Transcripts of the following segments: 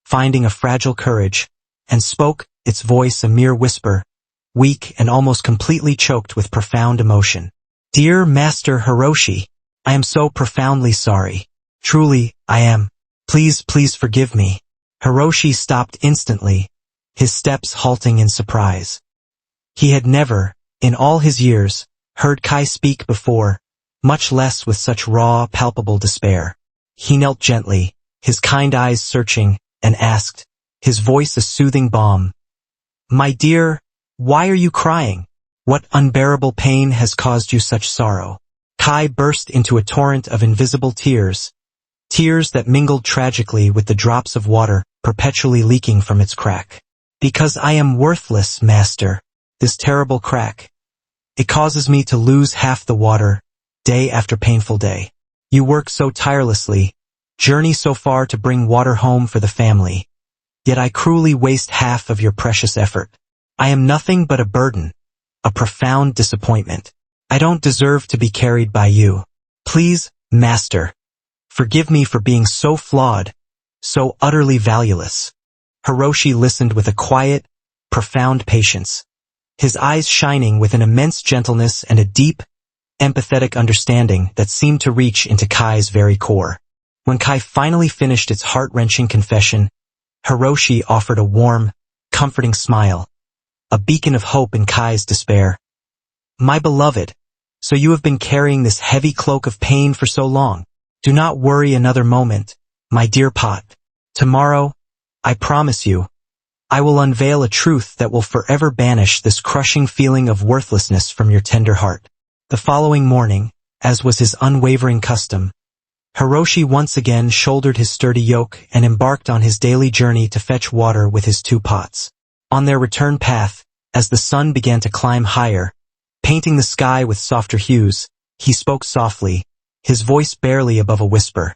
finding a fragile courage, and spoke, its voice a mere whisper, weak and almost completely choked with profound emotion. "Dear Master Hiroshi, I am so profoundly sorry. Truly, I am. Please, please forgive me." Hiroshi stopped instantly, his steps halting in surprise. He had never, in all his years, heard Kai speak before, much less with such raw, palpable despair. He knelt gently, his kind eyes searching, and asked, his voice a soothing balm, "My dear, why are you crying? What unbearable pain has caused you such sorrow?" Kai burst into a torrent of invisible tears, tears that mingled tragically with the drops of water perpetually leaking from its crack. "Because I am worthless, Master. This terrible crack. It causes me to lose half the water, day after painful day. You work so tirelessly, journey so far to bring water home for the family. Yet I cruelly waste half of your precious effort. I am nothing but a burden, a profound disappointment. I don't deserve to be carried by you. Please, Master, forgive me for being so flawed, so utterly valueless." Hiroshi listened with a quiet, profound patience, his eyes shining with an immense gentleness and a deep, empathetic understanding that seemed to reach into Kai's very core. When Kai finally finished its heart-wrenching confession, Hiroshi offered a warm, comforting smile, a beacon of hope in Kai's despair. "My beloved, so you have been carrying this heavy cloak of pain for so long. Do not worry another moment, my dear Pot. Tomorrow, I promise you, I will unveil a truth that will forever banish this crushing feeling of worthlessness from your tender heart." The following morning, as was his unwavering custom, Hiroshi once again shouldered his sturdy yoke and embarked on his daily journey to fetch water with his 2 pots. On their return path, as the sun began to climb higher, painting the sky with softer hues, he spoke softly, his voice barely above a whisper.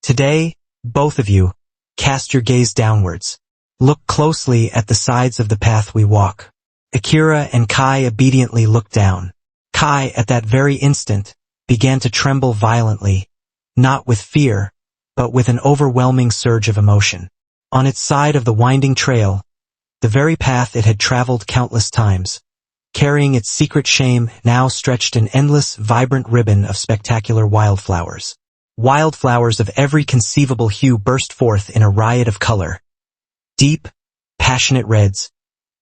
"Today, both of you, cast your gaze downwards. Look closely at the sides of the path we walk." Akira and Kai obediently looked down. Kai, at that very instant, began to tremble violently, not with fear, but with an overwhelming surge of emotion. On its side of the winding trail, the very path it had traveled countless times, carrying its secret shame, now stretched an endless, vibrant ribbon of spectacular wildflowers. Wildflowers of every conceivable hue burst forth in a riot of color. Deep, passionate reds,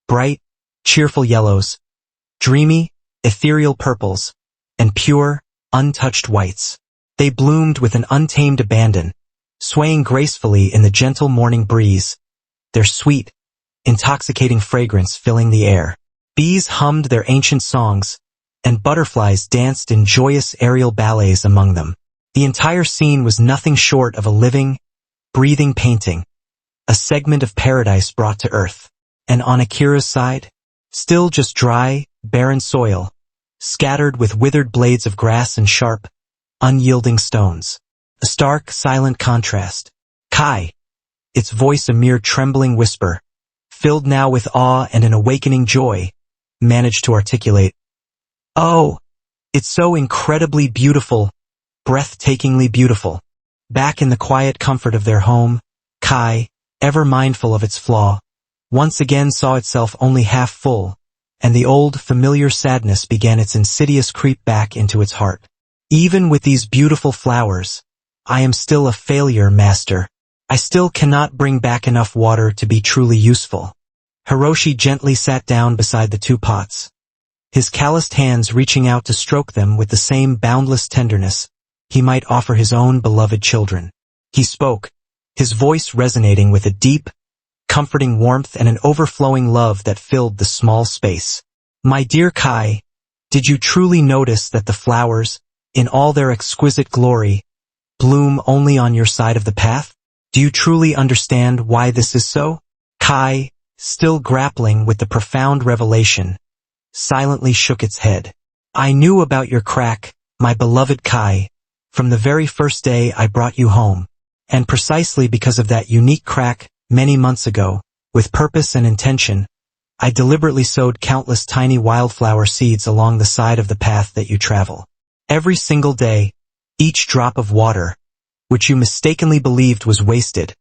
bright, cheerful yellows, dreamy, ethereal purples, and pure, untouched whites. They bloomed with an untamed abandon, swaying gracefully in the gentle morning breeze, their sweet, intoxicating fragrance filling the air. Bees hummed their ancient songs, and butterflies danced in joyous aerial ballets among them. The entire scene was nothing short of a living, breathing painting, a segment of paradise brought to earth. And on Akira's side, still just dry, barren soil, scattered with withered blades of grass and sharp, unyielding stones. A stark, silent contrast. Kai, its voice a mere trembling whisper, filled now with awe and an awakening joy, managed to articulate, "Oh, it's so incredibly beautiful, breathtakingly beautiful." Back in the quiet comfort of their home, Kai, ever mindful of its flaw, once again saw itself only half full, and the old, familiar sadness began its insidious creep back into its heart. "Even with these beautiful flowers, I am still a failure, Master. I still cannot bring back enough water to be truly useful." Hiroshi gently sat down beside the 2 pots, his calloused hands reaching out to stroke them with the same boundless tenderness he might offer his own beloved children. He spoke, his voice resonating with a deep, comforting warmth and an overflowing love that filled the small space. "My dear Kai, did you truly notice that the flowers, in all their exquisite glory, bloom only on your side of the path? Do you truly understand why this is so?" Kai, still grappling with the profound revelation, silently shook its head. "I knew about your crack, my beloved Kai, from the very first day I brought you home. And precisely because of that unique crack, many months ago, with purpose and intention, I deliberately sowed countless tiny wildflower seeds along the side of the path that you travel. Every single day, each drop of water, which you mistakenly believed was wasted,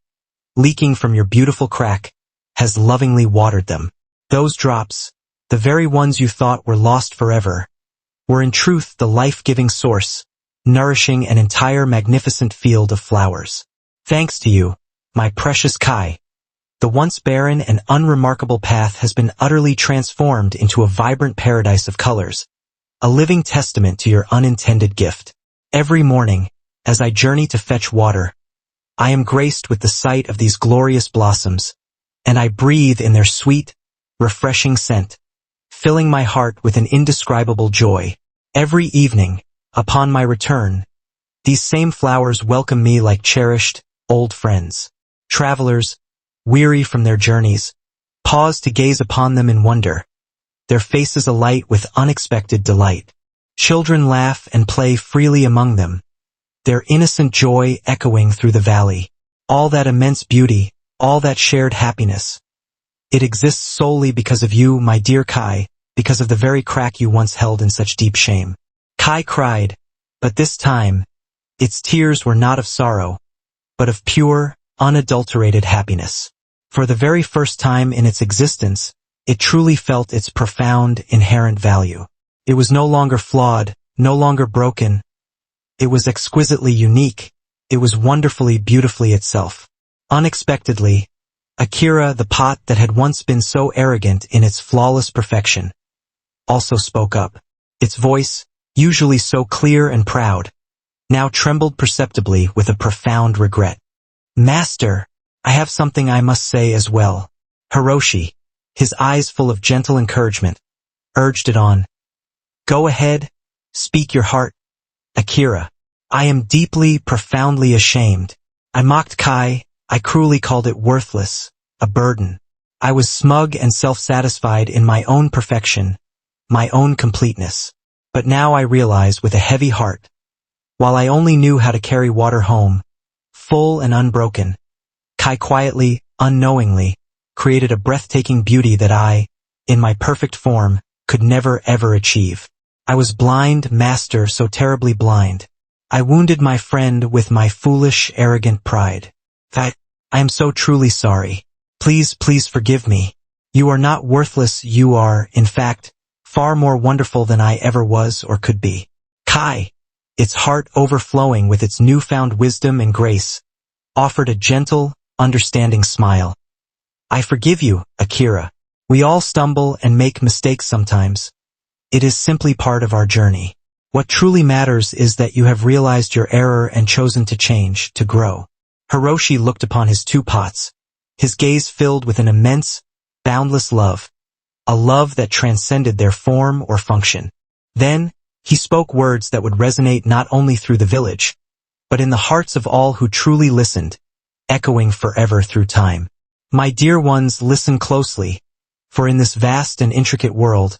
leaking from your beautiful crack, has lovingly watered them. Those drops, the very ones you thought were lost forever, were in truth the life-giving source, nourishing an entire magnificent field of flowers. Thanks to you, my precious Kai, the once barren and unremarkable path has been utterly transformed into a vibrant paradise of colors, a living testament to your unintended gift. Every morning, as I journey to fetch water, I am graced with the sight of these glorious blossoms, and I breathe in their sweet, refreshing scent, filling my heart with an indescribable joy. Every evening, upon my return, these same flowers welcome me like cherished, old friends. Travelers, weary from their journeys, pause to gaze upon them in wonder, their faces alight with unexpected delight. Children laugh and play freely among them, their innocent joy echoing through the valley. All that immense beauty, all that shared happiness, it exists solely because of you, my dear Kai, because of the very crack you once held in such deep shame. Kai cried, but this time, its tears were not of sorrow, but of pure, unadulterated happiness. For the very first time in its existence, it truly felt its profound, inherent value. It was no longer flawed, no longer broken. It was exquisitely unique. It was wonderfully, beautifully itself. Unexpectedly, Akira, the pot that had once been so arrogant in its flawless perfection, also spoke up. Its voice, usually so clear and proud, now trembled perceptibly with a profound regret. Master, I have something I must say as well. Hiroshi, his eyes full of gentle encouragement, urged it on. Go ahead, speak your heart. Akira, I am deeply, profoundly ashamed. I mocked Kai, I cruelly called it worthless, a burden. I was smug and self-satisfied in my own perfection, my own completeness. But now I realize with a heavy heart, while I only knew how to carry water home, full and unbroken, Kai quietly, unknowingly, created a breathtaking beauty that I, in my perfect form, could never ever achieve. I was blind, master, so terribly blind. I wounded my friend with my foolish, arrogant pride. I am so truly sorry. Please, please forgive me. You are not worthless, you are, in fact, far more wonderful than I ever was or could be. Kai, its heart overflowing with its newfound wisdom and grace, offered a gentle, understanding smile. I forgive you, Akira. We all stumble and make mistakes sometimes. It is simply part of our journey. What truly matters is that you have realized your error and chosen to change, to grow. Hiroshi looked upon his two pots, his gaze filled with an immense, boundless love, a love that transcended their form or function. Then, he spoke words that would resonate not only through the village, but in the hearts of all who truly listened, echoing forever through time. My dear ones, listen closely, for in this vast and intricate world,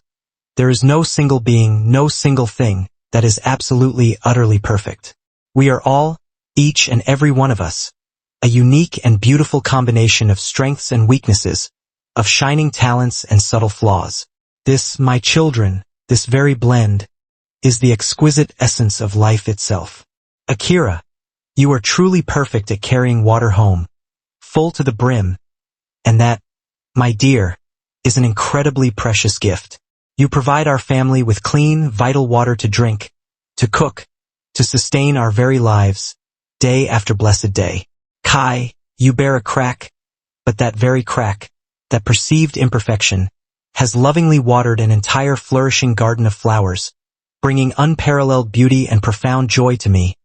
there is no single being, no single thing, that is absolutely, utterly perfect. We are all, each and every one of us, a unique and beautiful combination of strengths and weaknesses, of shining talents and subtle flaws. This, my children, this very blend, is the exquisite essence of life itself. Akira, you are truly perfect at carrying water home, full to the brim, and that, my dear, is an incredibly precious gift. You provide our family with clean, vital water to drink, to cook, to sustain our very lives, day after blessed day. Kai, you bear a crack, but that very crack, that perceived imperfection, has lovingly watered an entire flourishing garden of flowers, bringing unparalleled beauty and profound joy to me,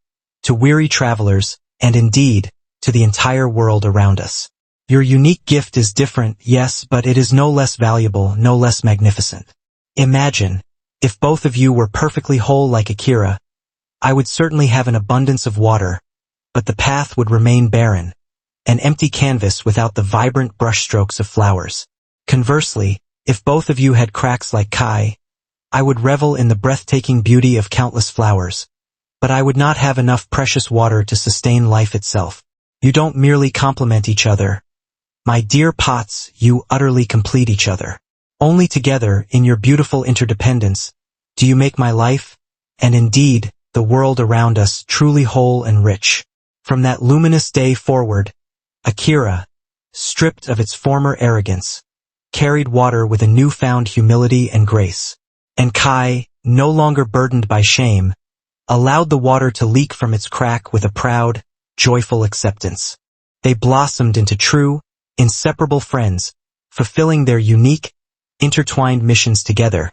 to weary travelers, and indeed, to the entire world around us. Your unique gift is different, yes, but it is no less valuable, no less magnificent. Imagine, if both of you were perfectly whole like Akira, I would certainly have an abundance of water, but the path would remain barren, an empty canvas without the vibrant brushstrokes of flowers. Conversely, if both of you had cracks like Kai, I would revel in the breathtaking beauty of countless flowers, but I would not have enough precious water to sustain life itself. You don't merely complement each other. My dear pots, you utterly complete each other. Only together, in your beautiful interdependence, do you make my life, and indeed, the world around us, truly whole and rich. From that luminous day forward, Akira, stripped of its former arrogance, carried water with a newfound humility and grace. And Kai, no longer burdened by shame, allowed the water to leak from its crack with a proud, joyful acceptance. They blossomed into true, inseparable friends, fulfilling their unique, intertwined missions together,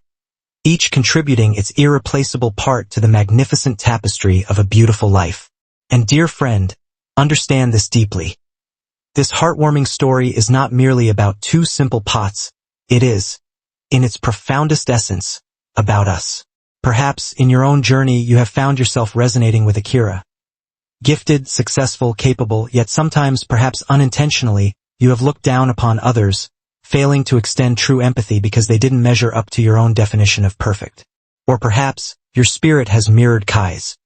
each contributing its irreplaceable part to the magnificent tapestry of a beautiful life. And dear friend, understand this deeply. This heartwarming story is not merely about two simple pots, it is, in its profoundest essence, about us. Perhaps in your own journey you have found yourself resonating with Akira. Gifted, successful, capable, yet sometimes, perhaps unintentionally, you have looked down upon others, failing to extend true empathy because they didn't measure up to your own definition of perfect. Or perhaps, your spirit has mirrored Kai's.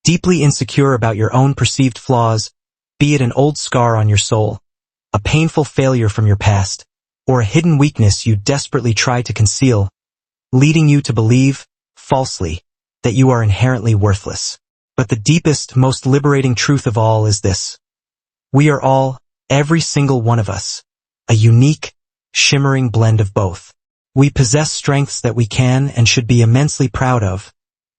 Deeply insecure about your own perceived flaws, be it an old scar on your soul, a painful failure from your past, or a hidden weakness you desperately try to conceal, leading you to believe, falsely, that you are inherently worthless. But the deepest, most liberating truth of all is this. We are all, every single one of us, a unique, shimmering blend of both. We possess strengths that we can and should be immensely proud of,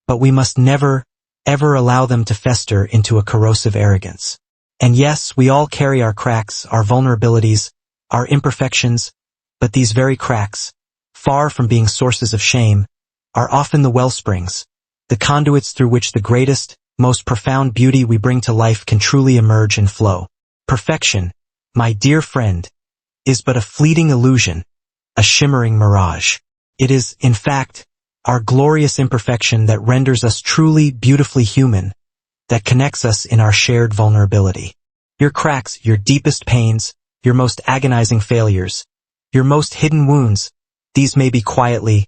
but we must never, ever allow them to fester into a corrosive arrogance. And yes, we all carry our cracks, our vulnerabilities, our imperfections, but these very cracks, far from being sources of shame, are often the wellsprings, the conduits through which the greatest, most profound beauty we bring to life can truly emerge and flow. Perfection, my dear friend, is but a fleeting illusion, a shimmering mirage. It is, in fact, our glorious imperfection that renders us truly, beautifully human, that connects us in our shared vulnerability. Your cracks, your deepest pains, your most agonizing failures, your most hidden wounds, these may be quietly,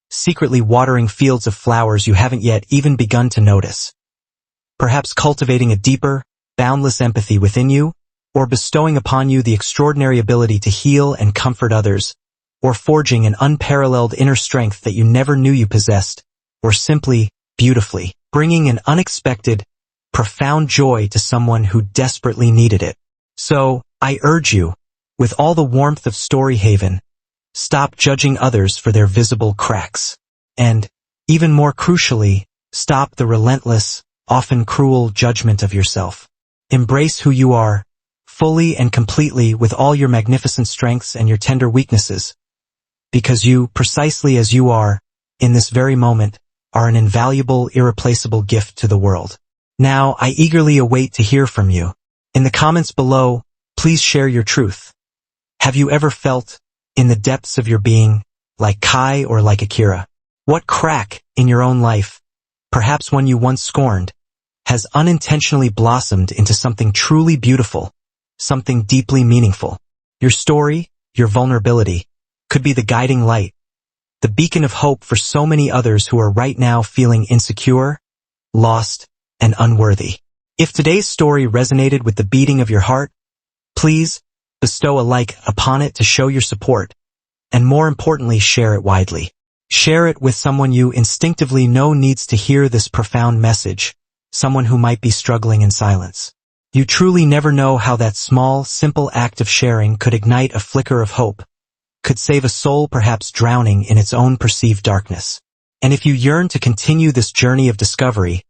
secretly watering fields of flowers you haven't yet even begun to notice. Perhaps cultivating a deeper, boundless empathy within you, or bestowing upon you the extraordinary ability to heal and comfort others, or forging an unparalleled inner strength that you never knew you possessed, or simply, beautifully, bringing an unexpected, profound joy to someone who desperately needed it. So, I urge you, with all the warmth of Storyhaven, stop judging others for their visible cracks. And, even more crucially, stop the relentless, often cruel judgment of yourself. Embrace who you are, fully and completely with all your magnificent strengths and your tender weaknesses, because you, precisely as you are, in this very moment, are an invaluable, irreplaceable gift to the world. Now, I eagerly await to hear from you. In the comments below, please share your truth. Have you ever felt, in the depths of your being, like Kai or like Akira? What crack, in your own life, perhaps one you once scorned, has unintentionally blossomed into something truly beautiful, something deeply meaningful? Your story, your vulnerability, could be the guiding light, the beacon of hope for so many others who are right now feeling insecure, lost, and unworthy. If today's story resonated with the beating of your heart, please bestow a like upon it to show your support, and more importantly, share it widely. Share it with someone you instinctively know needs to hear this profound message, someone who might be struggling in silence. You truly never know how that small, simple act of sharing could ignite a flicker of hope, could save a soul perhaps drowning in its own perceived darkness. And if you yearn to continue this journey of discovery,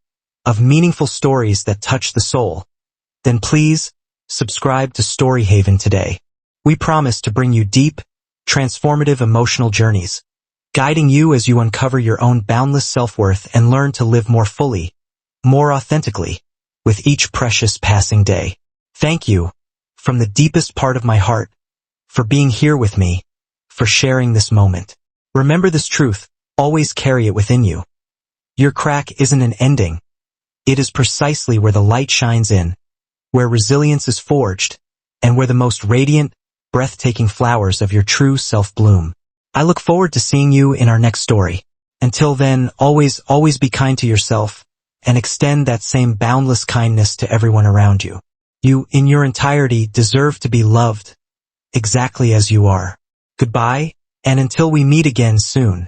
of meaningful stories that touch the soul, then please subscribe to Storyhaven today. We promise to bring you deep, transformative emotional journeys, guiding you as you uncover your own boundless self-worth and learn to live more fully, more authentically, with each precious passing day. Thank you, from the deepest part of my heart, for being here with me, for sharing this moment. Remember this truth, always carry it within you. Your crack isn't an ending. It is precisely where the light shines in, where resilience is forged, and where the most radiant, breathtaking flowers of your true self bloom. I look forward to seeing you in our next story. Until then, always be kind to yourself, and extend that same boundless kindness to everyone around you. You, in your entirety, deserve to be loved, exactly as you are. Goodbye, and until we meet again soon.